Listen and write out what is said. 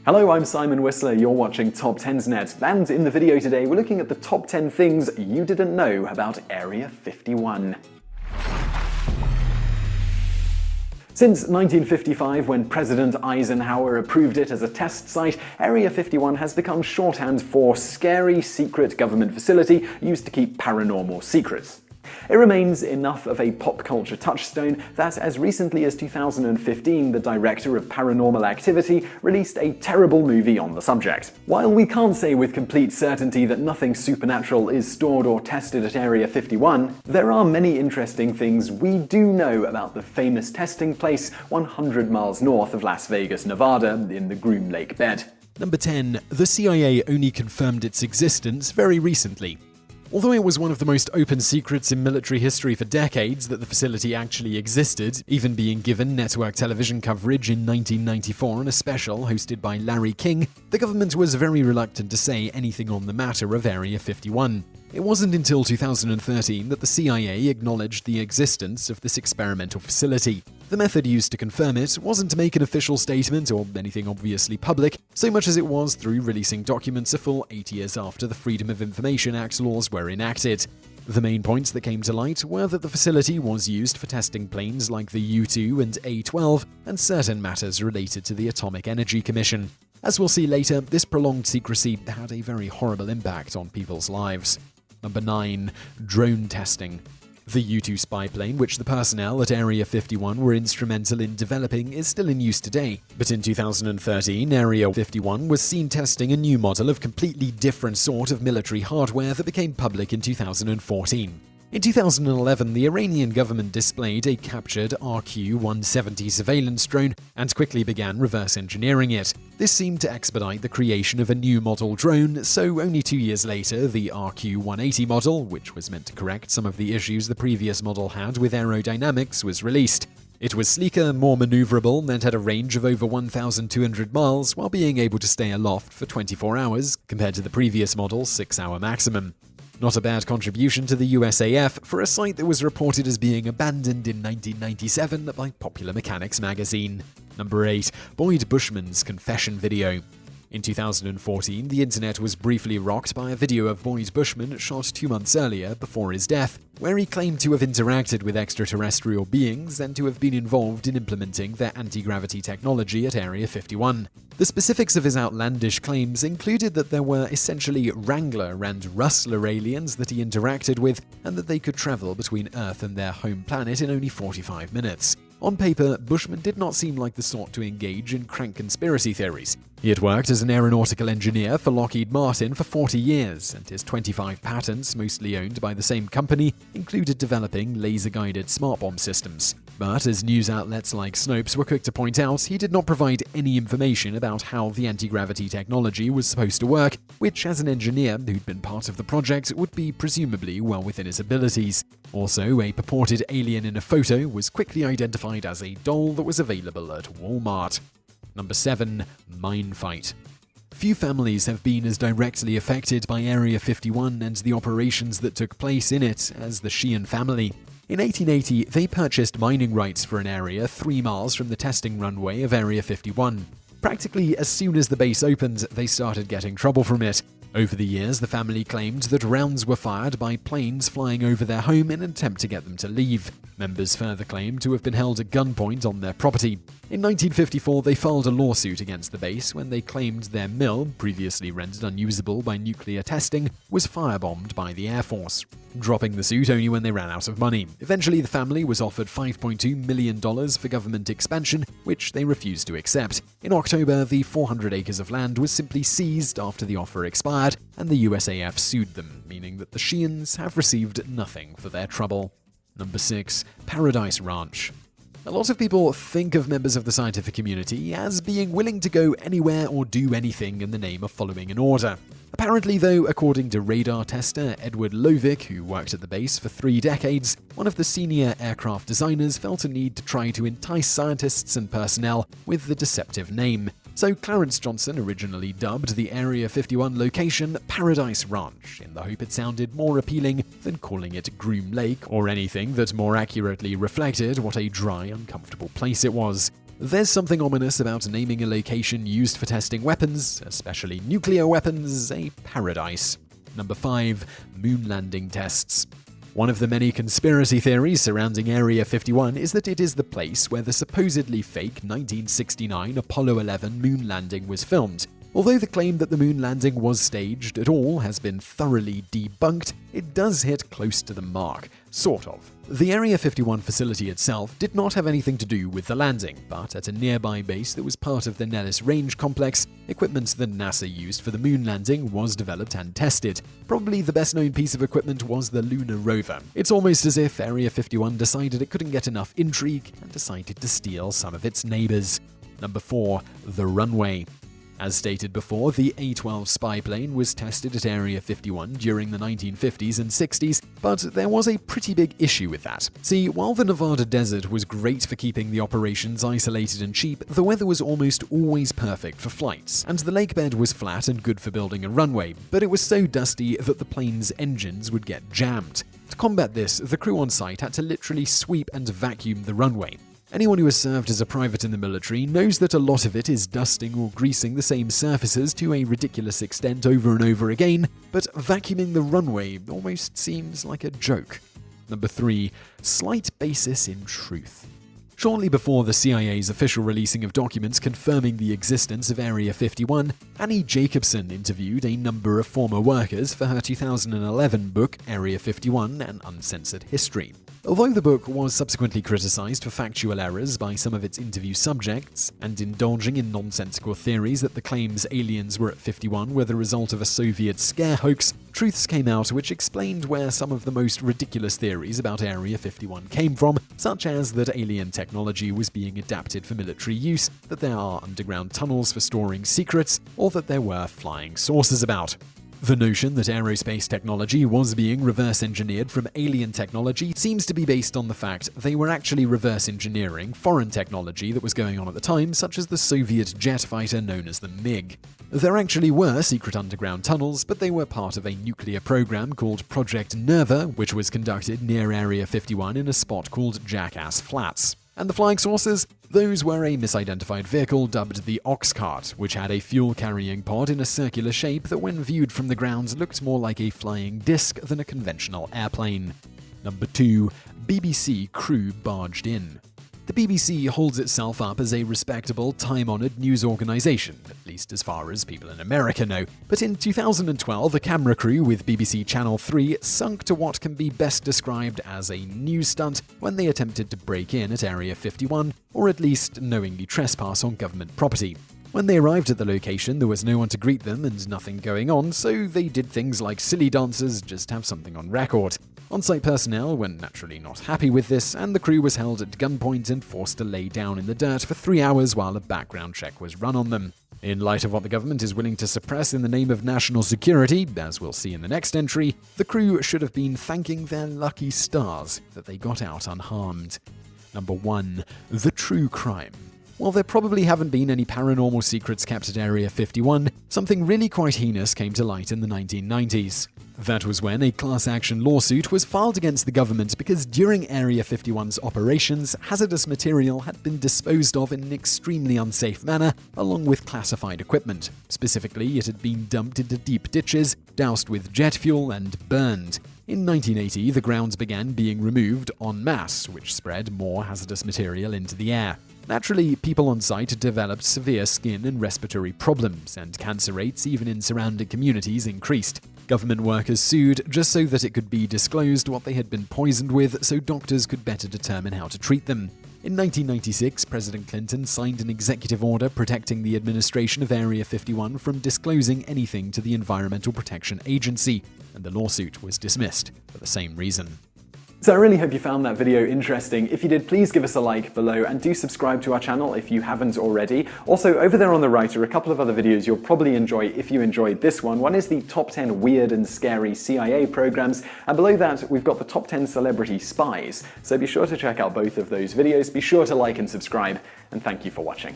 Hello, I'm Simon Whistler, you're watching TopTenzNet, and in the video today we're looking at the top 10 things you didn't know about Area 51. Since 1955, when President Eisenhower approved it as a test site, Area 51 has become shorthand for scary secret government facility used to keep paranormal secrets. It remains enough of a pop culture touchstone that as recently as 2015, the director of Paranormal Activity released a terrible movie on the subject. While we can't say with complete certainty that nothing supernatural is stored or tested at Area 51, there are many interesting things we do know about the famous testing place 100 miles north of Las Vegas, Nevada, in the Groom Lake Bed. Number 10. The CIA only confirmed its existence very recently. Although it was one of the most open secrets in military history for decades that the facility actually existed, even being given network television coverage in 1994 on a special hosted by Larry King, the government was very reluctant to say anything on the matter of Area 51. It wasn't until 2013 that the CIA acknowledged the existence of this experimental facility. The method used to confirm it wasn't to make an official statement or anything obviously public, so much as it was through releasing documents a full 8 years after the Freedom of Information Act laws were enacted. The main points that came to light were that the facility was used for testing planes like the U-2 and A-12 and certain matters related to the Atomic Energy Commission. As we'll see later, this prolonged secrecy had a very horrible impact on people's lives. Number 9. Drone testing. The U-2 spy plane, which the personnel at Area 51 were instrumental in developing, is still in use today. But in 2013, Area 51 was seen testing a new model of completely different sort of military hardware that became public in 2014. In 2011, the Iranian government displayed a captured RQ-170 surveillance drone and quickly began reverse engineering it. This seemed to expedite the creation of a new model drone, so only 2 years later, the RQ-180 model, which was meant to correct some of the issues the previous model had with aerodynamics, was released. It was sleeker, more maneuverable, and had a range of over 1,200 miles while being able to stay aloft for 24 hours, compared to the previous model's 6-hour maximum. Not a bad contribution to the USAF for a site that was reported as being abandoned in 1997 by Popular Mechanics magazine. Number 8. Boyd Bushman's confession video. In 2014, the internet was briefly rocked by a video of Boyd Bushman shot 2 months earlier, before his death, where he claimed to have interacted with extraterrestrial beings and to have been involved in implementing their anti-gravity technology at Area 51. The specifics of his outlandish claims included that there were essentially Wrangler and Rustler aliens that he interacted with, and that they could travel between Earth and their home planet in only 45 minutes. On paper, Bushman did not seem like the sort to engage in crank conspiracy theories. He had worked as an aeronautical engineer for Lockheed Martin for 40 years, and his 25 patents, mostly owned by the same company, included developing laser-guided smart bomb systems. But as news outlets like Snopes were quick to point out, he did not provide any information about how the anti-gravity technology was supposed to work, which as an engineer who'd been part of the project would be presumably well within his abilities. Also, a purported alien in a photo was quickly identified as a doll that was available at Walmart. Number 7. Mine fight. Few families have been as directly affected by Area 51 and the operations that took place in it as the Sheehan family. In 1880, they purchased mining rights for an area 3 miles from the testing runway of Area 51. Practically as soon as the base opened, they started getting trouble from it. Over the years, the family claimed that rounds were fired by planes flying over their home in an attempt to get them to leave. Members further claimed to have been held at gunpoint on their property. In 1954, they filed a lawsuit against the base when they claimed their mill, previously rendered unusable by nuclear testing, was firebombed by the Air Force, dropping the suit only when they ran out of money. Eventually, the family was offered $5.2 million for government expansion, which they refused to accept. In October, the 400 acres of land was simply seized after the offer expired, and the USAF sued them, meaning that the Sheehans have received nothing for their trouble. Number 6. Paradise Ranch. A lot of people think of members of the scientific community as being willing to go anywhere or do anything in the name of following an order. Apparently, though, according to radar tester Edward Lovick, who worked at the base for 3 decades, one of the senior aircraft designers felt a need to try to entice scientists and personnel with the deceptive name. So Clarence Johnson originally dubbed the Area 51 location Paradise Ranch, in the hope it sounded more appealing than calling it Groom Lake or anything that more accurately reflected what a dry, uncomfortable place it was. There's something ominous about naming a location used for testing weapons, especially nuclear weapons, a paradise. Number 5. Moon landing tests. One of the many conspiracy theories surrounding Area 51 is that it is the place where the supposedly fake 1969 Apollo 11 moon landing was filmed. Although the claim that the moon landing was staged at all has been thoroughly debunked, it does hit close to the mark. Sort of. The Area 51 facility itself did not have anything to do with the landing, but at a nearby base that was part of the Nellis Range complex, equipment that NASA used for the moon landing was developed and tested. Probably the best known piece of equipment was the lunar rover. It's almost as if Area 51 decided it couldn't get enough intrigue and decided to steal some of its neighbors. Number 4. The Runway. As stated before, the A-12 spy plane was tested at Area 51 during the 1950s and 60s, but there was a pretty big issue with that. See, while the Nevada desert was great for keeping the operations isolated and cheap, the weather was almost always perfect for flights, and the lake bed was flat and good for building a runway, but it was so dusty that the plane's engines would get jammed. To combat this, the crew on site had to literally sweep and vacuum the runway. Anyone who has served as a private in the military knows that a lot of it is dusting or greasing the same surfaces to a ridiculous extent over and over again, but vacuuming the runway almost seems like a joke. Number 3. Slight basis in truth. Shortly before the CIA's official releasing of documents confirming the existence of Area 51, Annie Jacobsen interviewed a number of former workers for her 2011 book, Area 51: An Uncensored History. Although the book was subsequently criticized for factual errors by some of its interview subjects and indulging in nonsensical theories that the claims aliens were at 51 were the result of a Soviet scare hoax, truths came out which explained where some of the most ridiculous theories about Area 51 came from, such as that alien technology was being adapted for military use, that there are underground tunnels for storing secrets, or that there were flying saucers about. The notion that aerospace technology was being reverse engineered from alien technology seems to be based on the fact they were actually reverse engineering foreign technology that was going on at the time, such as the Soviet jet fighter known as the MiG. There actually were secret underground tunnels, but they were part of a nuclear program called Project Nerva, which was conducted near Area 51 in a spot called Jackass Flats. And the flying saucers? Those were a misidentified vehicle dubbed the Ox Cart, which had a fuel-carrying pod in a circular shape that when viewed from the ground looked more like a flying disc than a conventional airplane. Number 2. BBC Crew Barged In. The BBC holds itself up as a respectable, time-honored news organization, at least as far as people in America know. But in 2012, a camera crew with BBC Channel 3 sunk to what can be best described as a news stunt when they attempted to break in at Area 51, or at least knowingly trespass on government property. When they arrived at the location, there was no one to greet them and nothing going on, so they did things like silly dances just to have something on record. On-site personnel were naturally not happy with this, and the crew was held at gunpoint and forced to lay down in the dirt for 3 hours while a background check was run on them. In light of what the government is willing to suppress in the name of national security, as we'll see in the next entry, the crew should have been thanking their lucky stars that they got out unharmed. Number 1. The True Crime. While there probably haven't been any paranormal secrets kept at Area 51, something really quite heinous came to light in the 1990s. That was when a class action lawsuit was filed against the government because during Area 51's operations, hazardous material had been disposed of in an extremely unsafe manner, along with classified equipment. Specifically, it had been dumped into deep ditches, doused with jet fuel, and burned. In 1980, the grounds began being removed en masse, which spread more hazardous material into the air. Naturally, people on site developed severe skin and respiratory problems, and cancer rates even in surrounding communities increased. Government workers sued just so that it could be disclosed what they had been poisoned with so doctors could better determine how to treat them. In 1996, President Clinton signed an executive order protecting the administration of Area 51 from disclosing anything to the Environmental Protection Agency, and the lawsuit was dismissed for the same reason. So I really hope you found that video interesting. If you did, please give us a like below and do subscribe to our channel if you haven't already. Also, over there on the right are a couple of other videos you'll probably enjoy if you enjoyed this one. One is the top 10 weird and scary CIA programs, and below that we've got the top 10 Celebrity Spies. So be sure to check out both of those videos, be sure to like and subscribe, and thank you for watching.